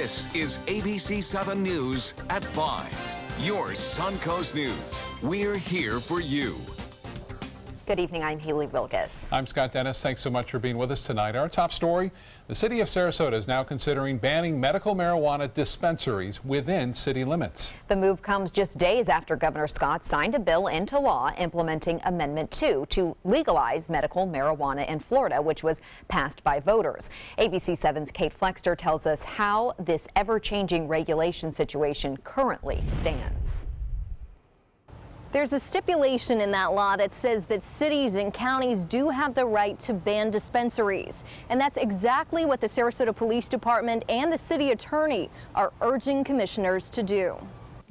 This is ABC7 News at 5. Your Suncoast News. We're here for you. Good evening, I'm Haley Wilgus. I'm Scott Dennis. Thanks so much for being with us tonight. Our top story, the city of Sarasota is now considering banning medical marijuana dispensaries within city limits. The move comes just days after Governor Scott signed a bill into law implementing Amendment 2 to legalize medical marijuana in Florida, which was passed by voters. ABC7's Kate Flexter tells us how this ever-changing regulation situation currently stands. There's a stipulation in that law that says that cities and counties do have the right to ban dispensaries. And that's exactly what the Sarasota Police Department and the city attorney are urging commissioners to do.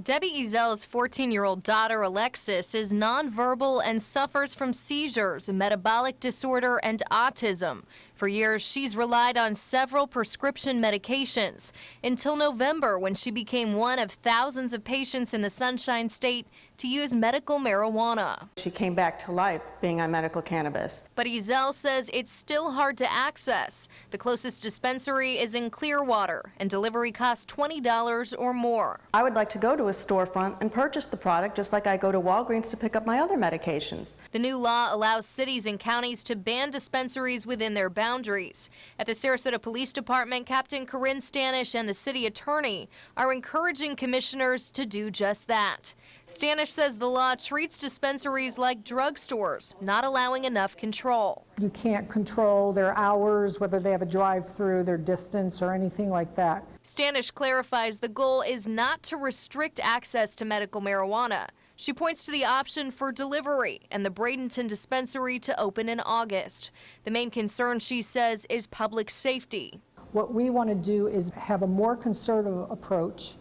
Debbie Ezel's 14-year-old daughter, Alexis, is nonverbal and suffers from seizures, metabolic disorder, and autism. For years, she's relied on several prescription medications until November, when she became one of thousands of patients in the Sunshine State to use medical marijuana. She came back to life being on medical cannabis. But Ezel says it's still hard to access. The closest dispensary is in Clearwater, and delivery costs $20 or more. I would like to go to a storefront and purchase the product just like I go to Walgreens to pick up my other medications. The new law allows cities and counties to ban dispensaries within their boundaries. At the Sarasota Police Department, Captain Corinne Stanish and the city attorney are encouraging commissioners to do just that. Stanish says the law treats dispensaries like drugstores, not allowing enough control. You can't control their hours, whether they have a drive-through, their distance, or anything like that. Stanish clarifies the goal is not to restrict access to medical marijuana. She points to the option for delivery and the Bradenton dispensary to open in August. The main concern, she says, is public safety. What we want to do is have a more conservative approach,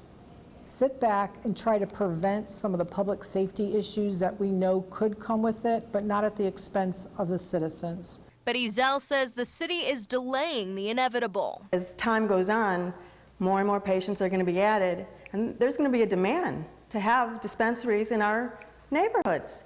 sit back and try to prevent some of the public safety issues that we know could come with it, but not at the expense of the citizens. But Ezel says the city is delaying the inevitable. As time goes on, more and more patients are going to be added, and there's going to be a demand to have dispensaries in our neighborhoods.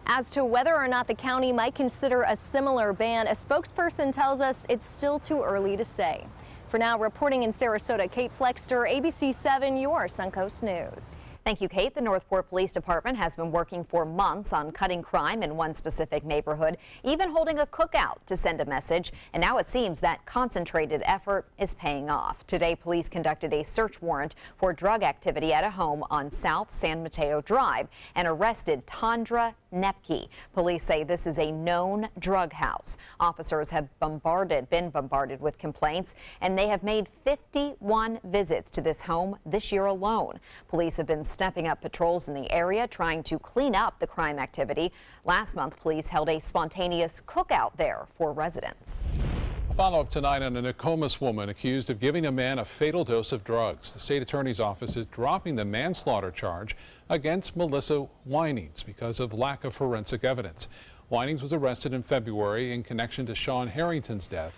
As to whether or not the county might consider a similar ban, a spokesperson tells us it's still too early to say. For now, reporting in Sarasota, Kate Flexter, ABC7, your Suncoast News. Thank you, Kate. The Northport Police Department has been working for months on cutting crime in one specific neighborhood, even holding a cookout to send a message. And now it seems that concentrated effort is paying off. Today, police conducted a search warrant for drug activity at a home on South San Mateo Drive and arrested Tandra Nepke. Police say this is a known drug house. Officers have been bombarded with complaints, and they have made 51 visits to this home this year alone. Police have been stepping up patrols in the area, trying to clean up the crime activity. Last month, police held a spontaneous cookout there for residents. A follow-up tonight on a Nokomis woman accused of giving a man a fatal dose of drugs. The state attorney's office is dropping the manslaughter charge against Melissa Winings because of lack of forensic evidence. Winings was arrested in February in connection to Sean Harrington's death.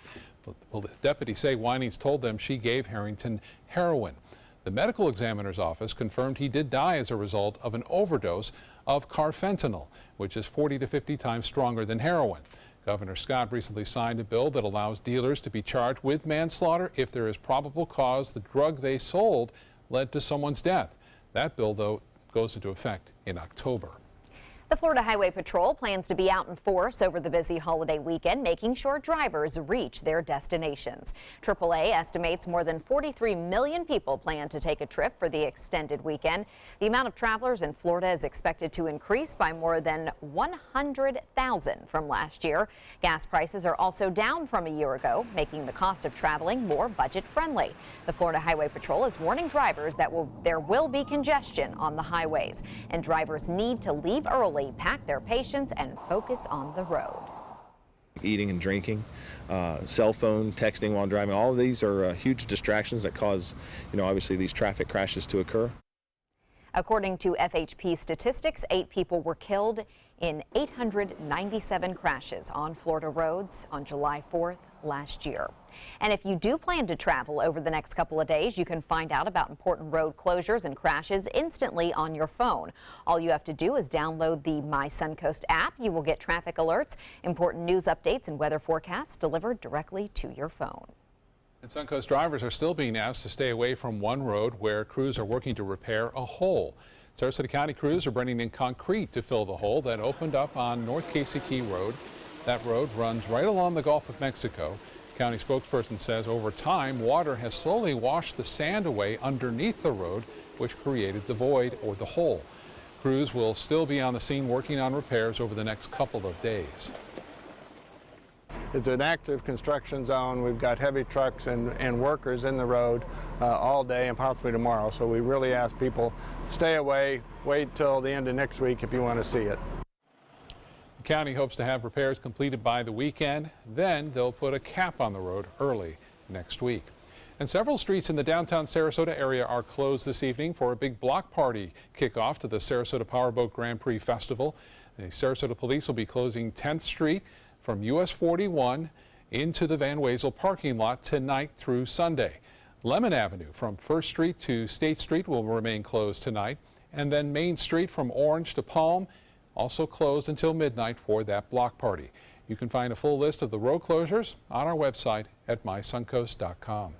Deputies say Winings told them she gave Harrington heroin. The medical examiner's office confirmed he did die as a result of an overdose of carfentanil, which is 40 to 50 times stronger than heroin. Governor Scott recently signed a bill that allows dealers to be charged with manslaughter if there is probable cause the drug they sold led to someone's death. That bill, though, goes into effect in October. The Florida Highway Patrol plans to be out in force over the busy holiday weekend, making sure drivers reach their destinations. AAA estimates more than 43 million people plan to take a trip for the extended weekend. The amount of travelers in Florida is expected to increase by more than 100,000 from last year. Gas prices are also down from a year ago, making the cost of traveling more budget-friendly. The Florida Highway Patrol is warning drivers that there will be congestion on the highways, and drivers need to leave early, pack their patience, and focus on the road. Eating and drinking, cell phone, texting while driving, all of these are huge distractions that cause, obviously these traffic crashes to occur. According to FHP statistics, 8 people were killed in 897 crashes on Florida roads on July 4th last year. And if you do plan to travel over the next couple of days, you can find out about important road closures and crashes instantly on your phone. All you have to do is download the My Suncoast app. You will get traffic alerts, important news updates, and weather forecasts delivered directly to your phone. And Suncoast drivers are still being asked to stay away from one road where crews are working to repair a hole. Sarasota County crews are bringing in concrete to fill the hole that opened up on North Casey Key Road. That road runs right along the Gulf of Mexico. County spokesperson says over time, water has slowly washed the sand away underneath the road, which created the void or the hole. Crews will still be on the scene working on repairs over the next couple of days. It's an active construction zone. We've got heavy trucks and workers in the road all day and possibly tomorrow. So we really ask people, stay away, wait till the end of next week if you want to see it. The county hopes to have repairs completed by the weekend. Then they'll put a cap on the road early next week. And several streets in the downtown Sarasota area are closed this evening for a big block party kickoff to the Sarasota Powerboat Grand Prix Festival. The Sarasota Police will be closing 10th Street from US 41 into the Van Wezel parking lot tonight through Sunday. Lemon Avenue from 1st Street to State Street will remain closed tonight, and then Main Street from Orange to Palm also closed until midnight for that block party. You can find a full list of the road closures on our website at mysuncoast.com.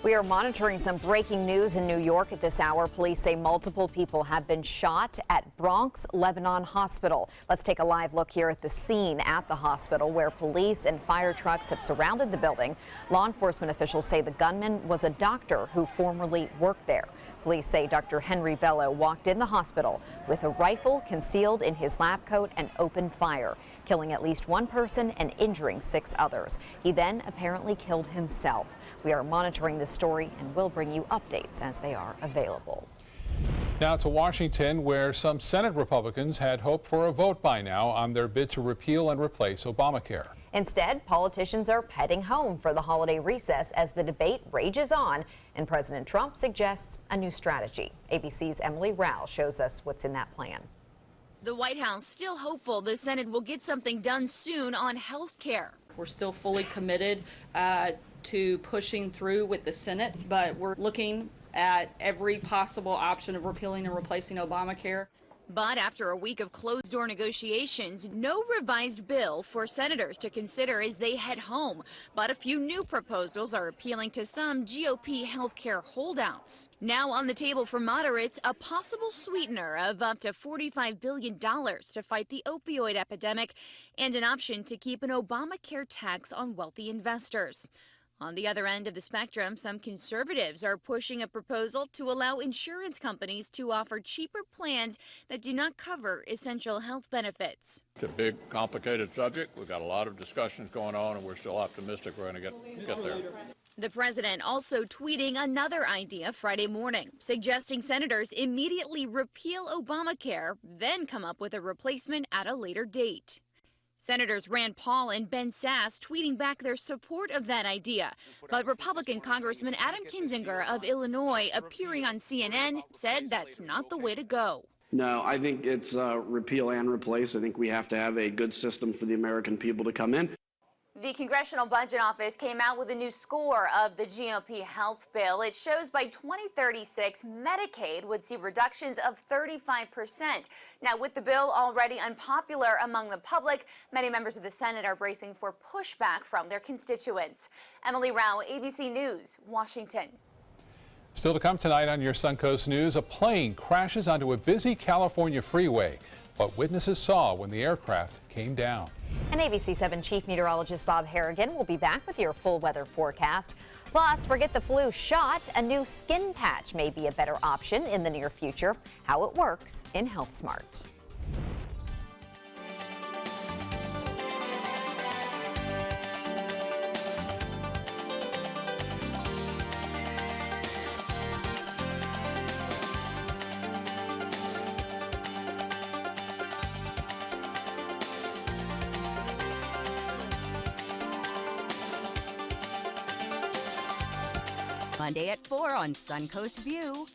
We are monitoring some breaking news in New York at this hour. Police say multiple people have been shot at Bronx Lebanon Hospital. Let's take a live look here at the scene at the hospital where police and fire trucks have surrounded the building. Law enforcement officials say the gunman was a doctor who formerly worked there. Police say Dr. Henry Bello walked in the hospital with a rifle concealed in his lab coat and opened fire, killing at least one person and injuring 6 others. He then apparently killed himself. We are monitoring this story and will bring you updates as they are available. Now to Washington, where some Senate Republicans had hoped for a vote by now on their bid to repeal and replace Obamacare. Instead, politicians are heading home for the holiday recess as the debate rages on and President Trump suggests a new strategy. ABC's Emily Rao shows us what's in that plan. The White House still hopeful the Senate will get something done soon on health care. We're still fully committed to pushing through with the Senate, but we're looking at every possible option of repealing and replacing Obamacare. But after a week of closed-door negotiations, no revised bill for senators to consider as they head home. But a few new proposals are appealing to some GOP healthcare holdouts. Now on the table for moderates, a possible sweetener of up to $45 billion to fight the opioid epidemic and an option to keep an Obamacare tax on wealthy investors. On the other end of the spectrum, some conservatives are pushing a proposal to allow insurance companies to offer cheaper plans that do not cover essential health benefits. It's a big, complicated subject. We've got a lot of discussions going on, and we're still optimistic we're going to get there. The president also tweeting another idea Friday morning, suggesting senators immediately repeal Obamacare, then come up with a replacement at a later date. Senators Rand Paul and Ben Sasse tweeting back their support of that idea. But Republican Congressman Adam Kinzinger of Illinois, appearing on CNN, said that's not the way to go. No, I think it's repeal and replace. I think we have to have a good system for the American people to come in. The Congressional Budget Office came out with a new score of the GOP health bill. It shows by 2036, Medicaid would see reductions of 35%. Now, with the bill already unpopular among the public, many members of the Senate are bracing for pushback from their constituents. Emily Rao, ABC News, Washington. Still to come tonight on your Suncoast News, a plane crashes onto a busy California freeway. What witnesses saw when the aircraft came down. And ABC7 Chief Meteorologist Bob Harrigan will be back with your full weather forecast. Plus, forget the flu shot. A new skin patch may be a better option in the near future. How it works in Health Smart. Monday at 4 on Suncoast View.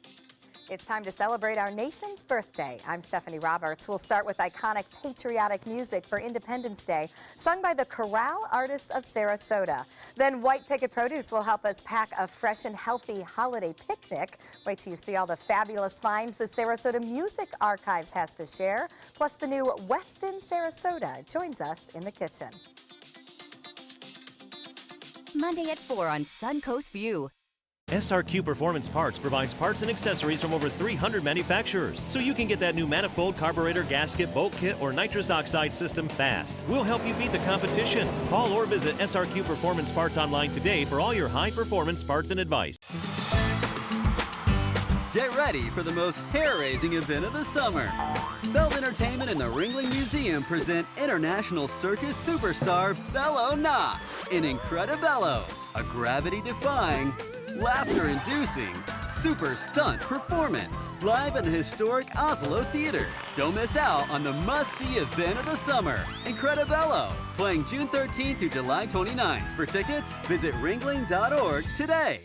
It's time to celebrate our nation's birthday. I'm Stephanie Roberts. We'll start with iconic patriotic music for Independence Day, sung by the Chorale Artists of Sarasota. Then White Picket Produce will help us pack a fresh and healthy holiday picnic. Wait till you see all the fabulous finds the Sarasota Music Archives has to share. Plus the new Westin Sarasota joins us in the kitchen. Monday at 4 on Suncoast View. SRQ Performance Parts provides parts and accessories from over 300 manufacturers, so you can get that new manifold, carburetor, gasket, bolt kit, or nitrous oxide system fast. We'll help you beat the competition. Call or visit SRQ Performance Parts online today for all your high-performance parts and advice. Get ready for the most hair-raising event of the summer. Feld Entertainment and the Ringling Museum present international circus superstar Bello Knott in Incredibello, a gravity-defying, laughter-inducing, super stunt performance live at the historic Oslo Theater. Don't miss out on the must-see event of the summer, Incredibello, playing June 13th through July 29th. For tickets, visit ringling.org today.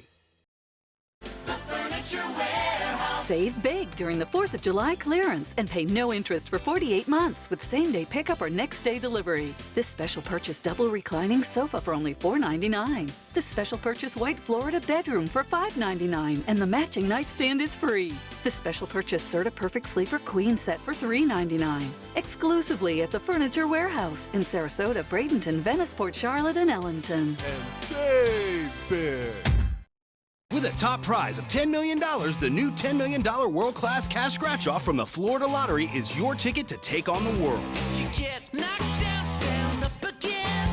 Save big during the 4th of July clearance and pay no interest for 48 months with same-day pickup or next-day delivery. This special purchase double reclining sofa for only $4.99. This special purchase white Florida bedroom for $5.99 and the matching nightstand is free. This special purchase Serta Perfect Sleeper Queen set for $3.99. Exclusively at the Furniture Warehouse in Sarasota, Bradenton, Veniceport, Charlotte, and Ellington. And save big. With a top prize of $10 million, the new $10 million world-class cash scratch-off from the Florida Lottery is your ticket to take on the world. If you get knocked down, stand up again.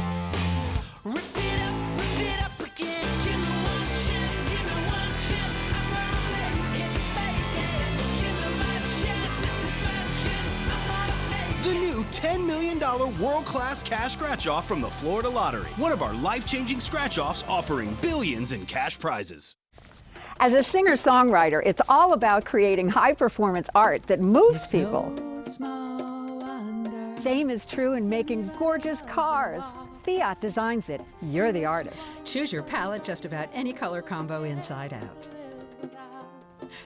Rip it up again. Give me one chance, I'm gonna make it. Give me my chance, this is my chance, I'm gonna take it. The new $10 million world-class cash scratch-off from the Florida Lottery. One of our life-changing scratch-offs offering billions in cash prizes. As a singer-songwriter, it's all about creating high-performance art that moves people. Same is true in making gorgeous cars. Fiat designs it. You're the artist. Choose your palette just about any color combo inside out.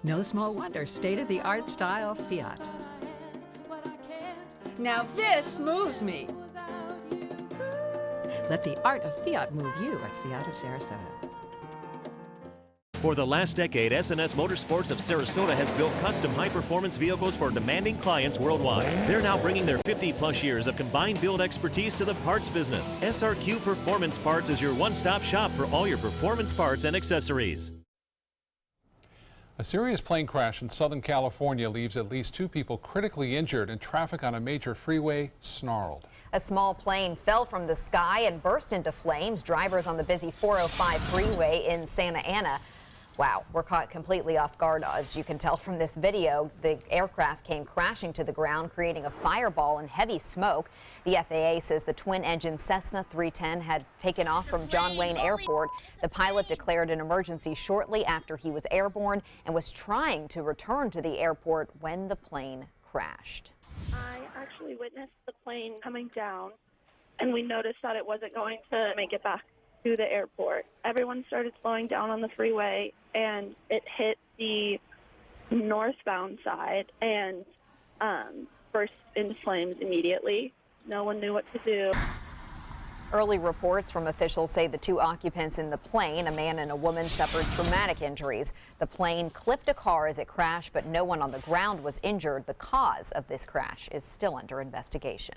No small wonder, state-of-the-art style Fiat. Now this moves me. Let the art of Fiat move you at Fiat of Sarasota. For the last decade, S&S Motorsports of Sarasota has built custom high-performance vehicles for demanding clients worldwide. They're now bringing their 50-plus years of combined build expertise to the parts business. SRQ Performance Parts is your one-stop shop for all your performance parts and accessories. A serious plane crash in Southern California leaves at least 2 people critically injured and traffic on a major freeway snarled. A small plane fell from the sky and burst into flames. Drivers on the busy 405 freeway in Santa Ana, wow, we're caught completely off guard, as you can tell from this video. The aircraft came crashing to the ground, creating a fireball and heavy smoke. The FAA says the twin-engine Cessna 310 had taken off from John Wayne Airport. The pilot declared an emergency shortly after he was airborne and was trying to return to the airport when the plane crashed. I actually witnessed the plane coming down, and we noticed that it wasn't going to make it back to the airport. Everyone started slowing down on the freeway, and it hit the northbound side and burst into flames immediately. No one knew what to do. Early reports from officials say the 2 occupants in the plane, a man and a woman, suffered traumatic injuries. The plane clipped a car as it crashed, but no one on the ground was injured. The cause of this crash is still under investigation.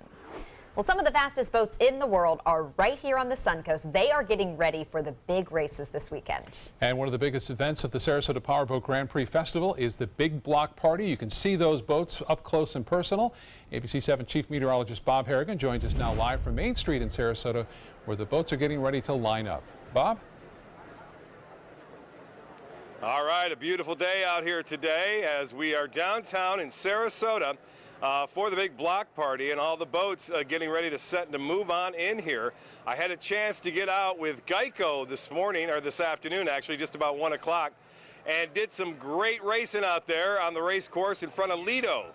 Well, some of the fastest boats in the world are right here on the Suncoast. They are getting ready for the big races this weekend. And one of the biggest events of the Sarasota Powerboat Grand Prix Festival is the Big Block Party. You can see those boats up close and personal. ABC7 Chief Meteorologist Bob Harrigan joins us now live from Main Street in Sarasota, where the boats are getting ready to line up. Bob? All right, a beautiful day out here today as we are downtown in Sarasota for the Big Block Party, and all the boats getting ready to set and to move on in here. I had a chance to get out with Geico this morning, or this afternoon actually, just about 1 o'clock, and did some great racing out there on the race course in front of Lido.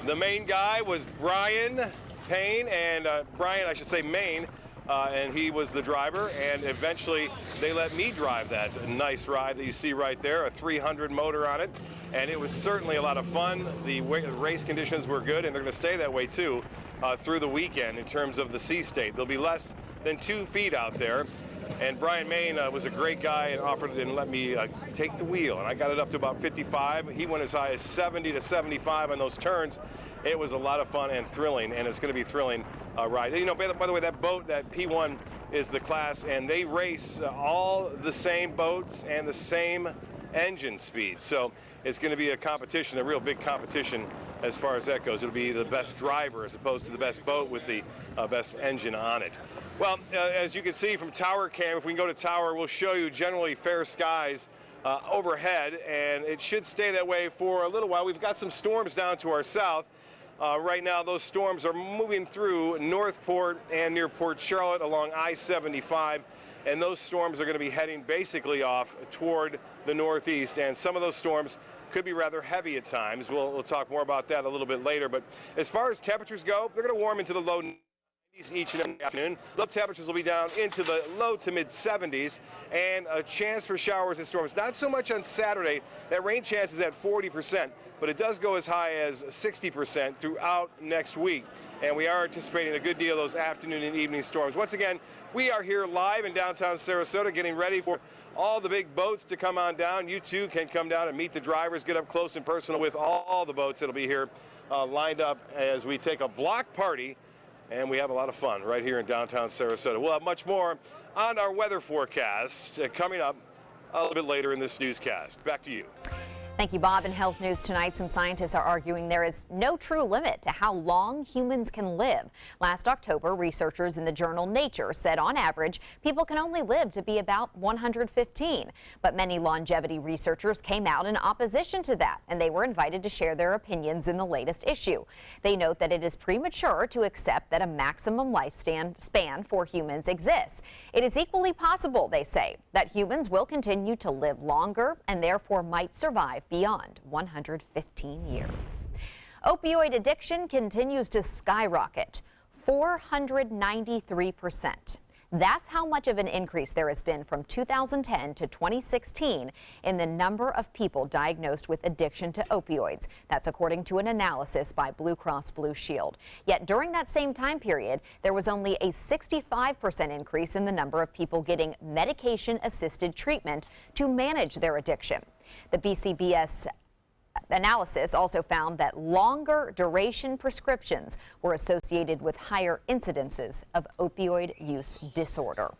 The main guy was Brian Payne, and Brian, I should say Maine, and he was the driver, and eventually they let me drive that nice ride that you see right there, a 300 motor on it, and it was certainly a lot of fun. The race conditions were good, and they're going to stay that way too through the weekend in terms of the sea state. There'll be less than 2 feet out there, and Brian Maine was a great guy and offered and let me take the wheel, and I got it up to about 55. He went as high as 70 to 75 on those turns. It was a lot of fun and thrilling, and it's going to be thrilling ride. You know, by the way, that boat, that P1 is the class, and they race all the same boats and the same engine speed. So it's going to be a competition, a real big competition as far as that goes. It'll be the best driver as opposed to the best boat with the best engine on it. Well, as you can see from tower cam, if we can go to tower, we'll show you generally fair skies overhead, and it should stay that way for a little while. We've got some storms down to our south. Right now, those storms are moving through Northport and near Port Charlotte along I-75, and those storms are going to be heading basically off toward the northeast, and some of those storms could be rather heavy at times. We'll talk more about that a little bit later, but as far as temperatures go, they're going to warm into the low 90s each and every afternoon. Low temperatures will be down into the low to mid 70s, and a chance for showers and storms. Not so much on Saturday. That rain chance is at 40%, but it does go as high as 60% throughout next week. And we are anticipating a good deal of those afternoon and evening storms. Once again, we are here live in downtown Sarasota getting ready for all the big boats to come on down. You too can come down and meet the drivers, get up close and personal with all the boats that'll be here lined up as we take a block party, and we have a lot of fun right here in downtown Sarasota. We'll have much more on our weather forecast coming up a little bit later in this newscast. Back to you. Thank you, Bob. In health news tonight, some scientists are arguing there is no true limit to how long humans can live. Last October, researchers in the journal Nature said on average, people can only live to be about 115. But many longevity researchers came out in opposition to that, and they were invited to share their opinions in the latest issue. They note that it is premature to accept that a maximum lifespan for humans exists. It is equally possible, they say, that humans will continue to live longer and therefore might survive beyond 115 years. Opioid addiction continues to skyrocket, 493%. That's how much of an increase there has been from 2010 to 2016 in the number of people diagnosed with addiction to opioids. That's according to an analysis by Blue Cross Blue Shield. Yet during that same time period, there was only a 65% increase in the number of people getting medication-assisted treatment to manage their addiction. The BCBS analysis also found that longer duration prescriptions were associated with higher incidences of opioid use disorder.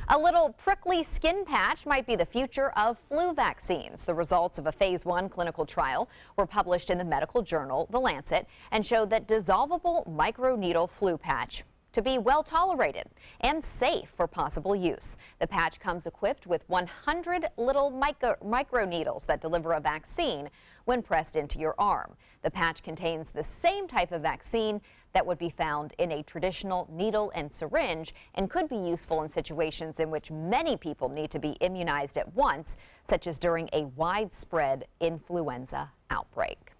A little prickly skin patch might be the future of flu vaccines. The results of a phase 1 clinical trial were published in the medical journal The Lancet and showed that dissolvable microneedle flu patch to be well tolerated and safe for possible use. The patch comes equipped with 100 little microneedles that deliver a vaccine when pressed into your arm. The patch contains the same type of vaccine that would be found in a traditional needle and syringe and could be useful in situations in which many people need to be immunized at once, such as during a widespread influenza outbreak.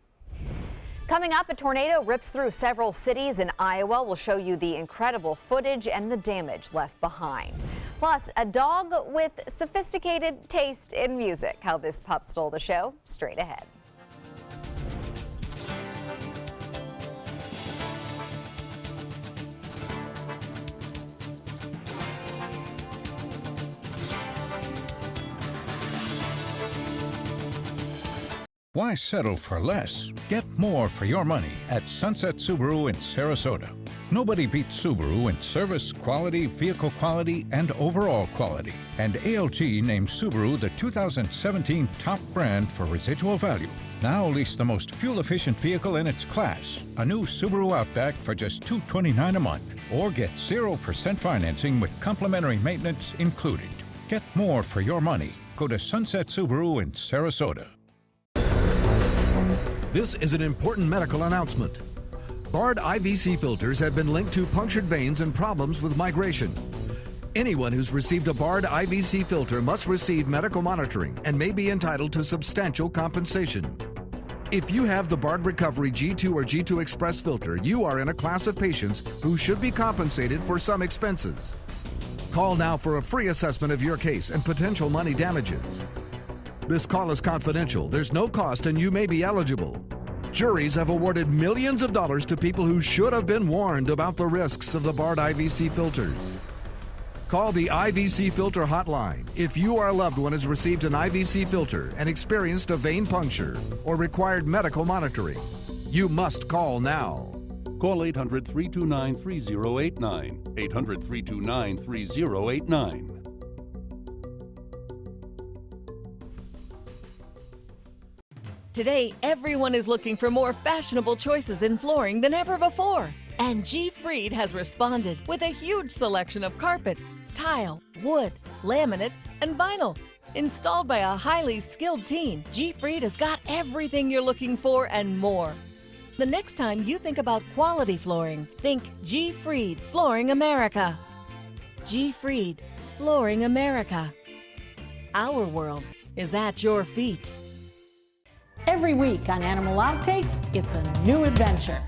Coming up, a tornado rips through several cities in Iowa. We'll show you the incredible footage and the damage left behind. Plus, a dog with sophisticated taste in music. How this pup stole the show, straight ahead. Why settle for less? Get more for your money at Sunset Subaru in Sarasota. Nobody beats Subaru in service, quality, vehicle quality, and overall quality. And ALG named Subaru the 2017 top brand for residual value. Now lease the most fuel-efficient vehicle in its class, a new Subaru Outback for just $229 a month. Or get 0% financing with complimentary maintenance included. Get more for your money. Go to Sunset Subaru in Sarasota. This is an important medical announcement. Bard IVC filters have been linked to punctured veins and problems with migration. Anyone who's received a Bard IVC filter must receive medical monitoring and may be entitled to substantial compensation. If you have the Bard Recovery G2 or G2 Express filter, you are in a class of patients who should be compensated for some expenses. Call now for a free assessment of your case and potential money damages. This call is confidential, there's no cost, and you may be eligible. Juries have awarded millions of dollars to people who should have been warned about the risks of the Bard IVC filters. Call the IVC Filter Hotline if you or a loved one has received an IVC filter and experienced a vein puncture or required medical monitoring. You must call now. Call 800-329-3089. 800-329-3089. Today, everyone is looking for more fashionable choices in flooring than ever before. And G. Fried has responded with a huge selection of carpets, tile, wood, laminate, and vinyl. Installed by a highly skilled team, G. Fried has got everything you're looking for and more. The next time you think about quality flooring, think G. Fried Flooring America. G. Fried Flooring America. Our world is at your feet. Every week on Animal Outtakes, it's a new adventure.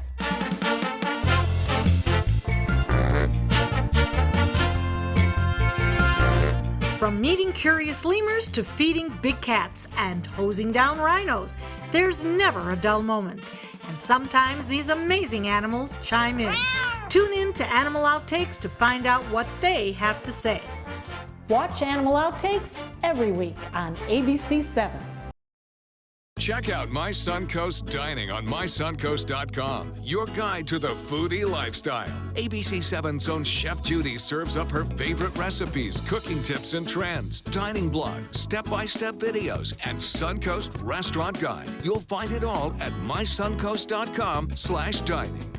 From meeting curious lemurs to feeding big cats and hosing down rhinos, there's never a dull moment. And sometimes these amazing animals chime in. Tune in to Animal Outtakes to find out what they have to say. Watch Animal Outtakes every week on ABC7. Check out My Suncoast Dining on mysuncoast.com, your guide to the foodie lifestyle. ABC7's own Chef Judy serves up her favorite recipes, cooking tips and trends, dining blogs, step-by-step videos, and Suncoast Restaurant Guide. You'll find it all at mysuncoast.com/dining.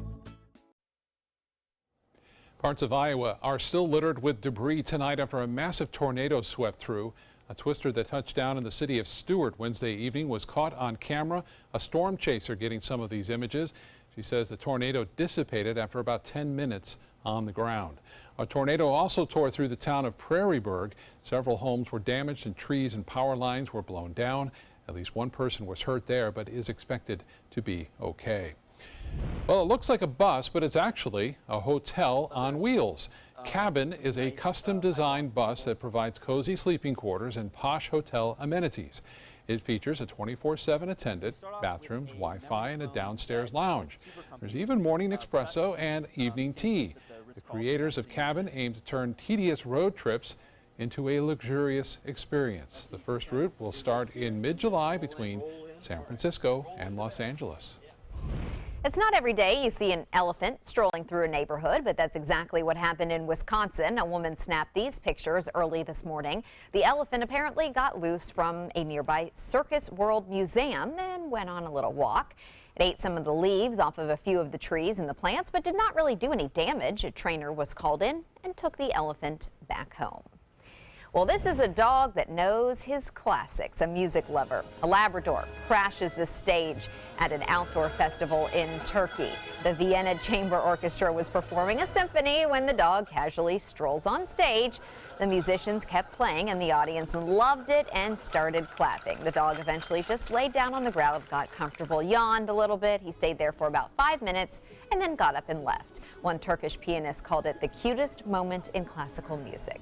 Parts of Iowa are still littered with debris tonight after a massive tornado swept through. A twister that touched down in the city of Stewart Wednesday evening was caught on camera. A storm chaser getting some of these images. She says the tornado dissipated after about 10 minutes on the ground. A tornado also tore through the town of Prairieburg. Several homes were damaged and trees and power lines were blown down. At least one person was hurt there, but is expected to be okay. Well, it looks like a bus, but it's actually a hotel on wheels. Cabin is a custom-designed bus that provides cozy sleeping quarters and posh hotel amenities. It features a 24/7 attendant, bathrooms, Wi-Fi, and a downstairs lounge. There's even morning espresso and evening tea. The creators of Cabin aim to turn tedious road trips into a luxurious experience. The first route will start in mid-July between San Francisco and Los Angeles. It's not every day you see an elephant strolling through a neighborhood, but that's exactly what happened in Wisconsin. A woman snapped these pictures early this morning. The elephant apparently got loose from a nearby Circus World Museum and went on a little walk. It ate some of the leaves off of a few of the trees and the plants, but did not really do any damage. A trainer was called in and took the elephant back home. Well, this is a dog that knows his classics, a music lover. A Labrador crashes the stage at an outdoor festival in Turkey. The Vienna Chamber Orchestra was performing a symphony when the dog casually strolls on stage. The musicians kept playing and the audience loved it and started clapping. The dog eventually just laid down on the ground, got comfortable, yawned a little bit. He stayed there for about 5 minutes and then got up and left. One Turkish pianist called it the cutest moment in classical music.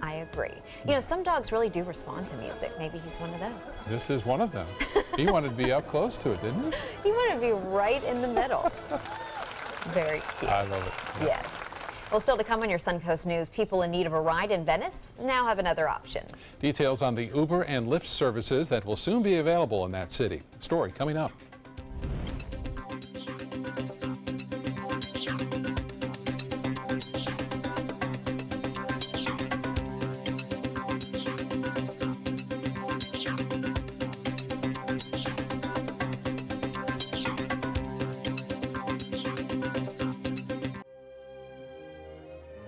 I agree. You know, some dogs really do respond to music. Maybe he's one of those. This is one of them. He wanted to be up close to it, didn't he? He wanted to be right in the middle. Very cute. I love it. Yes. Well, still to come on your Suncoast News, people in need of a ride in Venice now have another option. Details on the Uber and Lyft services that will soon be available in that city. Story coming up.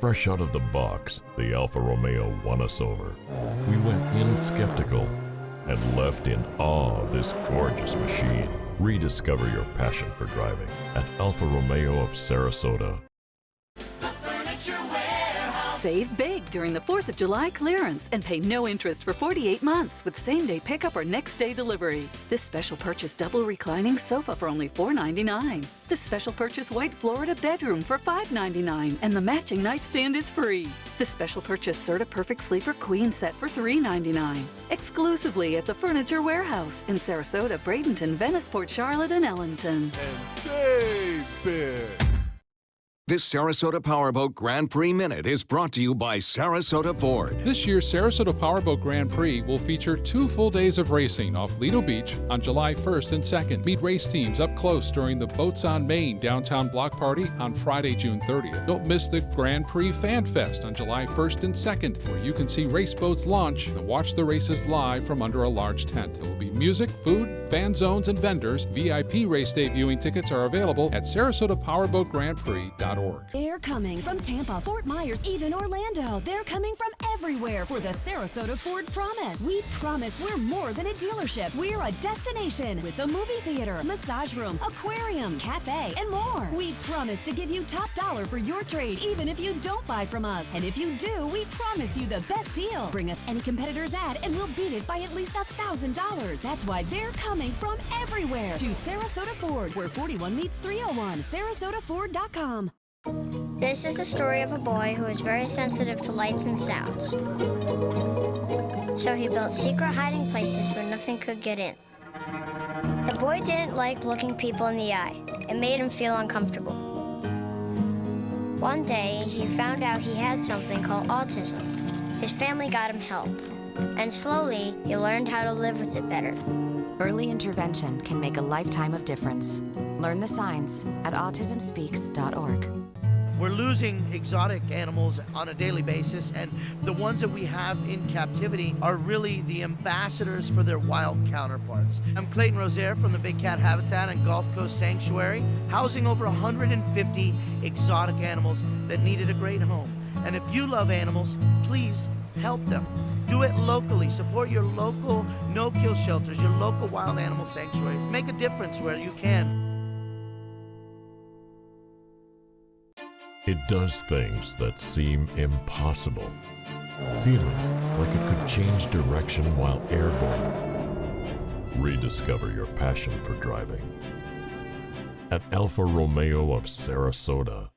Fresh out of the box, the Alfa Romeo won us over. We went in skeptical and left in awe of this gorgeous machine. Rediscover your passion for driving at Alfa Romeo of Sarasota. Save big during the 4th of July clearance and pay no interest for 48 months with same-day pickup or next-day delivery. This special purchase double reclining sofa for only $4.99. This special purchase white Florida bedroom for $5.99 and the matching nightstand is free. This special purchase Serta Perfect Sleeper Queen set for $3.99. Exclusively at the Furniture Warehouse in Sarasota, Bradenton, Venice, Port Charlotte, and Ellington. And save big. This Sarasota Powerboat Grand Prix Minute is brought to you by Sarasota Ford. This year's Sarasota Powerboat Grand Prix will feature 2 full days of racing off Lido Beach on July 1st and 2nd. Meet race teams up close during the Boats on Main downtown block party on Friday, June 30th. Don't miss the Grand Prix Fan Fest on July 1st and 2nd, where you can see race boats launch and watch the races live from under a large tent. There will be music, food, fan zones, and vendors. VIP race day viewing tickets are available at SarasotaPowerboatGrandPrix.org. They're coming from Tampa, Fort Myers, even Orlando. They're coming from everywhere for the Sarasota Ford Promise. We promise we're more than a dealership. We're a destination with a movie theater, massage room, aquarium, cafe, and more. We promise to give you top dollar for your trade, even if you don't buy from us. And if you do, we promise you the best deal. Bring us any competitor's ad and we'll beat it by at least $1,000. That's why they're coming from everywhere to Sarasota Ford, where 41 meets 301. SarasotaFord.com. This is the story of a boy who is very sensitive to lights and sounds. So he built secret hiding places where nothing could get in. The boy didn't like looking people in the eye. It made him feel uncomfortable. One day, he found out he had something called autism. His family got him help, and slowly, he learned how to live with it better. Early intervention can make a lifetime of difference. Learn the signs at autismspeaks.org. We're losing exotic animals on a daily basis, and the ones that we have in captivity are really the ambassadors for their wild counterparts. I'm Clayton Rozier from the Big Cat Habitat and Gulf Coast Sanctuary, housing over 150 exotic animals that needed a great home. And if you love animals, please help them. Do it locally. Support your local no-kill shelters, your local wild animal sanctuaries. Make a difference where you can. It does things that seem impossible, feeling like it could change direction while airborne. Rediscover your passion for driving at Alfa Romeo of Sarasota.